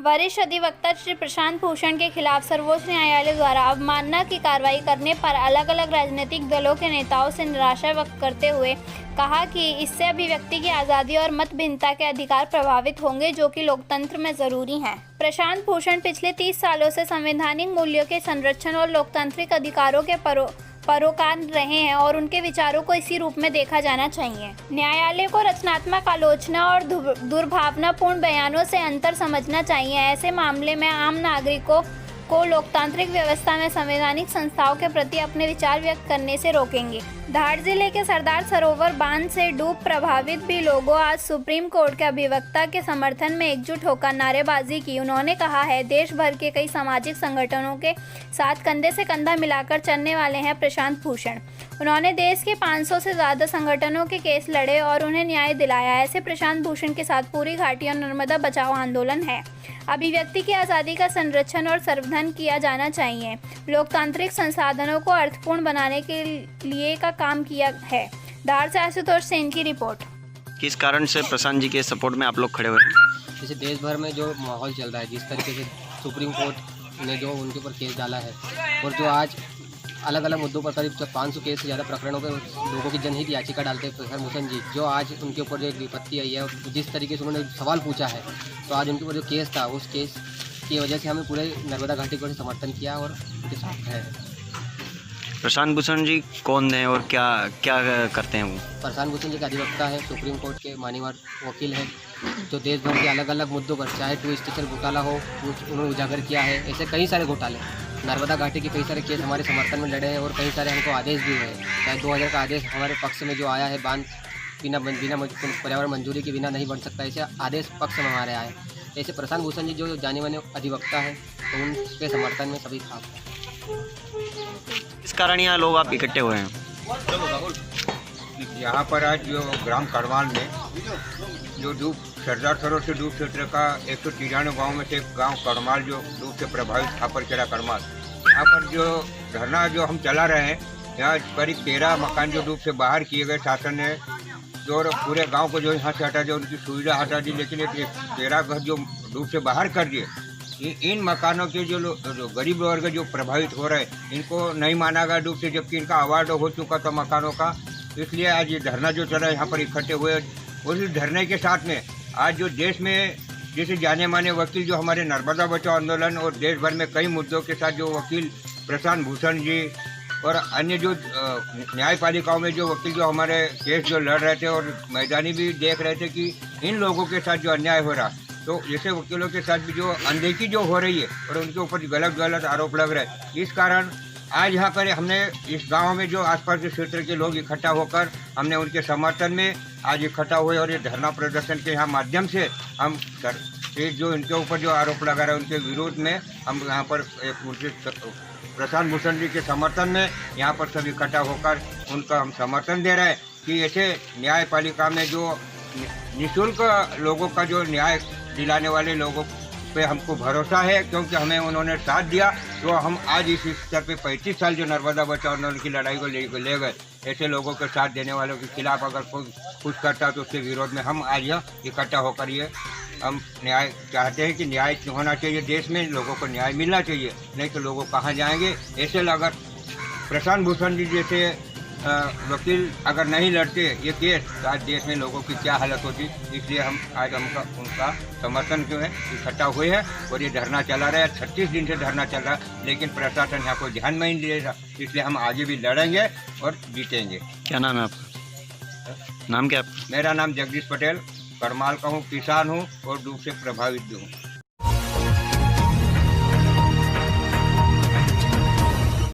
वरिष्ठ अधिवक्ता श्री प्रशांत भूषण के खिलाफ सर्वोच्च न्यायालय द्वारा अवमानना की कार्रवाई करने पर अलग अलग राजनीतिक दलों के नेताओं से निराशा व्यक्त करते हुए कहा कि इससे अभिव्यक्ति की आज़ादी और मत भिन्नता के अधिकार प्रभावित होंगे, जो कि लोकतंत्र में ज़रूरी हैं। प्रशांत भूषण पिछले 30 सालों से संवैधानिक मूल्यों के संरक्षण और लोकतांत्रिक अधिकारों के परोकार रहे हैं और उनके विचारों को इसी रूप में देखा जाना चाहिए। न्यायालय को रचनात्मक आलोचना और दुर्भावनापूर्ण बयानों से अंतर समझना चाहिए। ऐसे मामले में आम नागरिकों को लोकतांत्रिक व्यवस्था में संवैधानिक संस्थाओं के प्रति अपने विचार व्यक्त करने से रोकेंगे। धार जिले के सरदार सरोवर बांध से डूब प्रभावित भी लोगों आज सुप्रीम कोर्ट के अभिवक्ता के समर्थन में एकजुट होकर नारेबाजी की। उन्होंने कहा है, देश भर के कई सामाजिक संगठनों के साथ कंधे से कंधा मिलाकर चलने वाले हैं प्रशांत भूषण। उन्होंने देश के 500 से ज़्यादा संगठनों के केस लड़े और उन्हें न्याय दिलाया। ऐसे प्रशांत भूषण के साथ पूरी घाटी और नर्मदा बचाओ आंदोलन है। अभिव्यक्ति की आज़ादी का संरक्षण और संवर्धन किया जाना चाहिए। लोकतांत्रिक संसाधनों को अर्थपूर्ण बनाने के लिए का काम किया है। धार से आशुतोष सेन की रिपोर्ट। किस कारण से प्रशांत जी के सपोर्ट में आप लोग खड़े हुए हैं? जैसे देश भर में जो माहौल चल रहा है, जिस तरीके से सुप्रीम कोर्ट ने जो उनके ऊपर केस डाला है और जो आज अलग अलग मुद्दों पर करीब 500 केस से ज़्यादा प्रकरणों पर लोगों की जनहित याचिका डालते हैं प्रशांत भूषण जी, जो आज उनके ऊपर जो एक विपत्ति आई है और जिस तरीके से उन्होंने सवाल पूछा है, तो आज उनके ऊपर जो केस था उस केस की वजह से हमें पूरे नर्मदा घाटी को समर्थन किया और उनके साथ है। प्रशांत भूषण जी कौन है और क्या क्या करते हैं वो? प्रशांत भूषण जी का अधिवक्ता है, सुप्रीम कोर्ट के मान्यवर वकील हैं, जो देश भर के अलग अलग मुद्दों पर, चाहे टू स्टेशन घोटाला हो, उन्होंने उजागर किया है। ऐसे कई सारे घोटाले, नर्मदा घाटी के कई सारे केस हमारे समर्थन में लड़े हैं और कई सारे हमको आदेश भी हुए हैं। चाहे 2000 का आदेश हमारे पक्ष में जो आया है, बांध बिना पर्यावरण मंजूरी के बिना नहीं बन सकता, ऐसे आदेश पक्ष में हमारे आए। ऐसे प्रशांत भूषण जी जो जाने माने अधिवक्ता है, तो उनके समर्थन में सभी था। इस कारण यहाँ लोग आप इकट्ठे हुए हैं? यहाँ पर आज जो ग्राम करवाल में जो डूब सरदार सरोवर से डूब क्षेत्र का 193 गाँव में से एक गाँव करमाल जो डूब से प्रभावित खापरखेड़ा करमाल, यहाँ पर जो धरना जो हम चला रहे हैं, यहाँ करीब 13 मकान जो डूब से बाहर किए गए शासन ने, जो पूरे गांव को जो यहाँ से हटा दिया, उनकी सुविधा हटा दी, लेकिन ये 13 घर जो डूब से बाहर कर दिए, इन मकानों के जो गरीब वर्ग जो प्रभावित हो रहे हैं, इनको नहीं माना गया डूब से, जबकि इनका अवार्ड हो चुका था मकानों का। इसलिए आज ये धरना जो चला है यहाँ पर इकट्ठे हुए। और इस धरने के साथ में आज जो देश में जैसे जाने माने वकील जो हमारे नर्मदा बचाओ आंदोलन और देश भर में कई मुद्दों के साथ जो वकील प्रशांत भूषण जी और अन्य जो न्यायपालिकाओं में जो वकील जो हमारे केस जो लड़ रहे थे और मैदानी भी देख रहे थे कि इन लोगों के साथ जो अन्याय हो रहा, तो जैसे वकीलों के साथ भी जो अनदेखी जो हो रही है और उनके ऊपर गलत आरोप लग रहे हैं, इस कारण आज यहाँ पर हमने इस गांव में जो आसपास के क्षेत्र के लोग इकट्ठा होकर हमने उनके समर्थन में आज इकट्ठा हुए और ये धरना प्रदर्शन के यहाँ माध्यम से हम जो इनके ऊपर जो आरोप लगा रहे हैं उनके विरोध में हम यहाँ पर उनके प्रशांत भूषण जी के समर्थन में यहाँ पर सब इकट्ठा होकर उनका हम समर्थन दे रहे हैं कि ऐसे न्यायपालिका में जो निःशुल्क लोगों का जो न्याय दिलाने वाले लोगों पे हमको भरोसा है, क्योंकि हमें उन्होंने साथ दिया, तो हम आज इस स्तर पे 35 साल जो नर्मदा बचाओ आंदोलन की लड़ाई को ले गए, ऐसे लोगों के साथ देने वालों के खिलाफ अगर कोई कुछ करता है तो उसके विरोध में हम आज यह इकट्ठा होकर ये हम न्याय चाहते हैं कि न्याय होना चाहिए, देश में लोगों को न्याय मिलना चाहिए, नहीं तो लोगों कहाँ जाएंगे। ऐसे अगर प्रशांत भूषण जी जैसे वकील अगर नहीं लड़ते ये केस, तो आज देश में लोगों की क्या हालत होती। इसलिए हम आज उनका समर्थन जो है इकट्ठा हुए हैं और ये धरना चला रहा है। 36 दिन से धरना चल रहा है, लेकिन प्रशासन यहाँ को ध्यान में नहीं दे रहा, इसलिए हम आगे भी लड़ेंगे और जीतेंगे। क्या नाम है आपका? नाम क्या है? मेरा नाम जगदीश पटेल, करमाल का हूँ, किसान हूँ और डूब से प्रभावित भी हूँ।